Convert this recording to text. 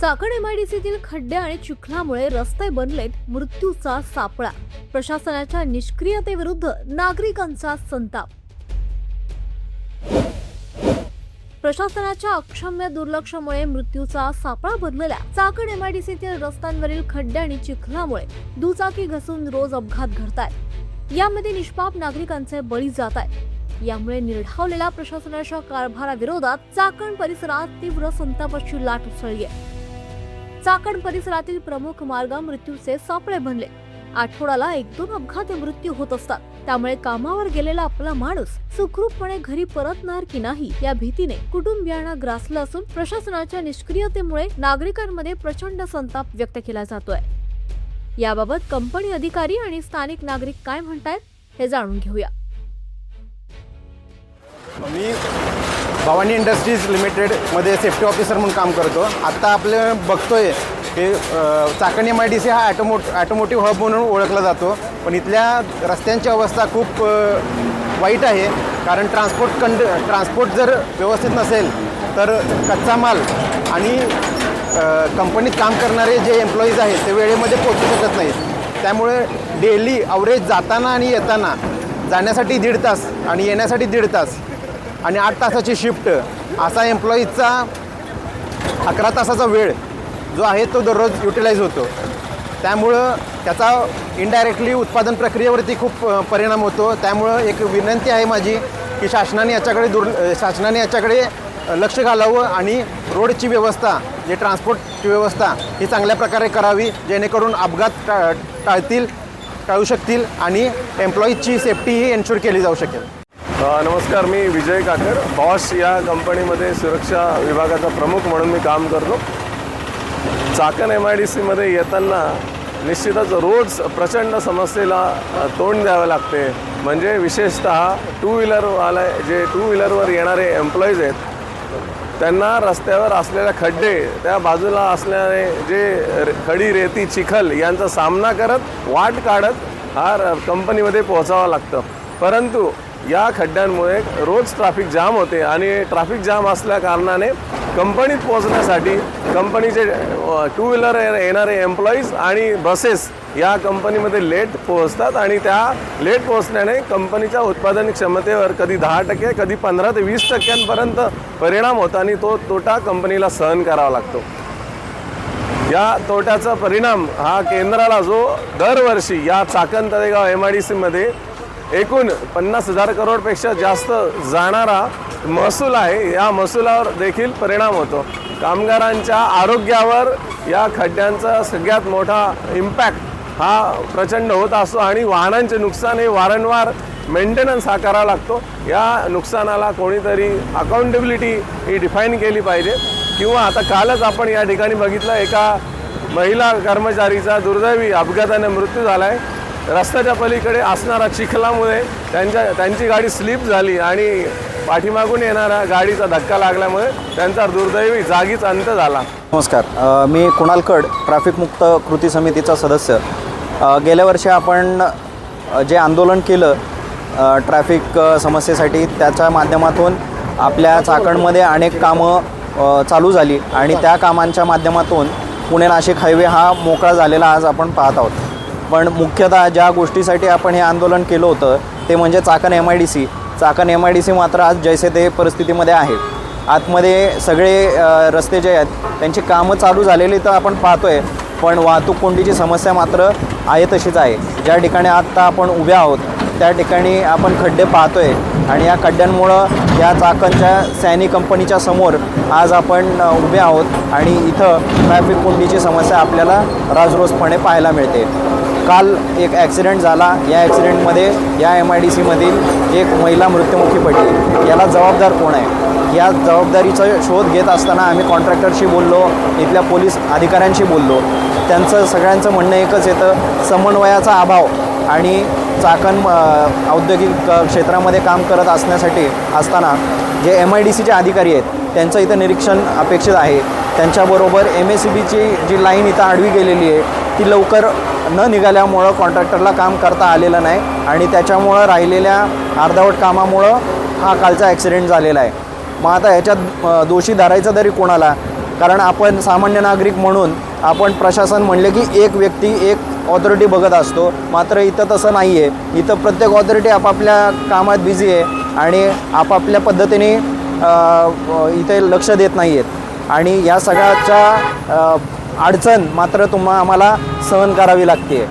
चाकण एमआयडीसीतील खड्डे आणि चिखलामुळे रस्ते बनलेत मृत्यूचा सापळा। प्रशासनाच्या निष्क्रियतेविरुद्ध नागरिकांचा संताप। प्रशासनाच्या अक्षम्य दुर्लक्षामुळे मृत्यूचा सापळा बनलेल्या चाकण एमआयडीसीतील रस्त्यांवरील खड्डे आणि चिखलामुळे दुचाकी घसरून रोज अपघात घडतायत। यामध्ये निष्पाप नागरिकांचे बळी जात आहेत। यामुळे निर्ढावलेल्या प्रशासनाच्या कारभाराविरोधात चाकण परिसरात तीव्र संतापाची लाट उसळली आहे। चाकण परिसरातील प्रमुख मार्ग मृत्यूचे सापळे बनले। आठवड्याला 1-2 अपघात मृत्यू होत असतात। त्यामुळे कामावर गेलेला आपला माणूस सुखरूपपणे घरी परतणार की नाही या भीतीने कुटुंबियांना ग्रासलं असून प्रशासनाच्या निष्क्रियतेमुळे नागरिकांमध्ये प्रचंड संताप व्यक्त केला जातोय। याबाबत कंपनी अधिकारी आणि स्थानिक नागरिक काय म्हणतायत हे जाणून घेऊया। मी भवानी इंडस्ट्रीज लिमिटेड मध्ये सेफ्टी ऑफिसर म्हणून काम करतो। आता आपलं बघतोय की चाकण एमआयडीसी हा ॲटोमोटिव्ह हब म्हणून ओळखला जातो, पण इथल्या रस्त्यांची अवस्था खूप वाईट आहे। कारण ट्रान्सपोर्ट जर व्यवस्थित नसेल तर कच्चा माल आणि कंपनीत काम करणारे जे एम्प्लॉईज आहेत ते वेळेमध्ये पोहोचू शकत नाहीत। त्यामुळे डेली अवरेज जाताना आणि येताना जाण्यासाठी 1.5 तास आणि येण्यासाठी 1.5 तास आणि 8 तासाची शिफ्ट असा एम्प्लॉईजचा 11 तासाचा वेळ जो आहे तो दररोज युटिलाइज होतो। त्यामुळं त्याचा इनडायरेक्टली उत्पादन प्रक्रियेवरती खूप परिणाम होतो। त्यामुळं एक विनंती आहे माझी की शासनाने याच्याकडे लक्ष घालावं आणि रोडची व्यवस्था जे ट्रान्सपोर्टची व्यवस्था ही चांगल्या प्रकारे करावी, जेणेकरून अपघात टाळू शकतील आणि एम्प्लॉईजची सेफ्टी ही एन्श्योर केली जाऊ शकेल। नमस्कार, मी विजय काकर, बॉश या कंपनीमध्ये सुरक्षा विभागाचा प्रमुख म्हणून मी काम करतो। चाकण एमआयडीसीमध्ये येताना निश्चितच रोज प्रचंड समस्येला तोंड द्यावे लागते। म्हणजे विशेषतः टू व्हीलरवर येणारे एम्प्लॉईज आहेत त्यांना रस्त्यावर असलेल्या खड्डे, त्या बाजूला असणारे जे खडी, रेती, चिखल यांचा सामना करत वाट काढत हा कंपनीमध्ये पोहोचावं लागतं। परंतु या खड्ड्यांमुळे रोज ट्रॅफिक जाम होते आणि ट्रॅफिक जाम असल्या कारणाने कंपनीत पोहोचण्यासाठी कंपनीचे टू व्हीलर येणारे एम्प्लॉईज आणि बसेस या कंपनीमध्ये लेट पोहोचतात आणि त्या लेट पोहोचण्याने कंपनीच्या उत्पादन क्षमतेवर कधी 10%, कधी 15 ते 20% परिणाम होतो आणि तो तोटा कंपनीला सहन करावा लागतो। या तोट्याचा परिणाम हा केंद्राला जो दरवर्षी या चाकण तळेगाव एमआयडीसीमध्ये एकूण 50,000 करोडपेक्षा जास्त जाणारा महसूल आहे, या महसुलावर देखील परिणाम होतो। कामगारांच्या आरोग्यावर या खड्ड्यांचा सगळ्यात मोठा इम्पॅक्ट हा प्रचंड होत असतो आणि वाहनांचे नुकसान हे वारंवार मेंटेनन्स हा करावा लागतो। या नुकसानाला कोणीतरी अकाउंटेबिलिटी ही डिफाईन केली पाहिजे। किंवा आता कालच आपण या ठिकाणी बघितलं, एका महिला कर्मचारीचा दुर्दैवी अपघाताने मृत्यू झाला आहे। रस्त्याच्या पलीकडे असणारा चिखलामुळे त्यांची गाडी स्लिप झाली आणि पाठीमागून येणाऱ्या गाडीचा धक्का लागल्यामुळे त्यांचा दुर्दैवी जागीच अंत झाला। नमस्कार, मी कुणाल कड, ट्रॅफिक मुक्त कृती समितीचा सदस्य। गेल्या वर्षी आपण जे आंदोलन केलं ट्रॅफिक समस्येसाठी, त्याच्या माध्यमातून आपल्या चाकणमध्ये अनेक कामं चालू झाली आणि त्या कामांच्या माध्यमातून पुणे नाशिक हायवे हा मोकळा झालेला आज आपण पाहत आहोत। पण मुख्यतः ज्या गोष्टीसाठी आपण हे आंदोलन केलं होतं ते म्हणजे चाकण एमआयडीसी। चाकण एमआयडीसी मात्र आज जैसे ते परिस्थितीमध्ये आहे। आतमध्ये सगळे रस्ते जे आहेत त्यांची कामं चालू झालेली तर आपण पाहतोय, पण वाहतूक कोंडीची समस्या मात्र आहे तशीच आहे। ज्या ठिकाणी आत्ता आपण उभे आहोत त्या ठिकाणी आपण खड्डे पाहतोय आणि या खड्ड्यांमुळं या चाकणच्या सॅनी कंपनीच्या समोर आज आपण उभे आहोत आणि इथं ट्रॅफिक कोंडीची समस्या आपल्याला राजरोसपणे पाहायला मिळते। काल एक ॲक्सिडेंट झाला, या ॲक्सिडेंटमध्ये या एमआयडीसीमधील एक महिला मृत्युमुखी पडली। याला जबाबदार कोण आहे? या जबाबदारीचा शोध घेत असताना आम्ही कॉन्ट्रॅक्टरशी बोललो, इथल्या पोलीस अधिकाऱ्यांशी बोललो। त्यांचं सगळ्यांचं म्हणणं एकच येतं, समन्वयाचा अभाव आणि चाकण औद्योगिक क्षेत्रामध्ये काम करत असताना जे एमआयडीसीचे अधिकारी आहेत त्यांचं इथं निरीक्षण अपेक्षित आहे। त्यांच्याबरोबर MSCBची जी लाईन इथं आडवी गेलेली आहे ती लवकर न निघाल्यामुळं कॉन्ट्रॅक्टरला काम करता आलेलं नाही आणि त्याच्यामुळं राहिलेल्या अर्धवट कामामुळं हा कालचा ॲक्सिडेंट झालेला आहे। मग आता ह्याच्यात दोषी धरायचं तरी कोणाला? कारण आपण सामान्य नागरिक म्हणून आपण प्रशासन म्हणले की एक व्यक्ती एक ऑथॉरिटी बघत असतो, मात्र इथं तसं नाही आहे. इथं प्रत्येक ऑथॉरिटी आपापल्या कामात बिझी आहे आणि आपापल्या पद्धतीने इथे लक्ष देत नाही आहेत आणि या सगळ्याच्या अडचण मात्र आम्हाला सहन करावी लागते आहे.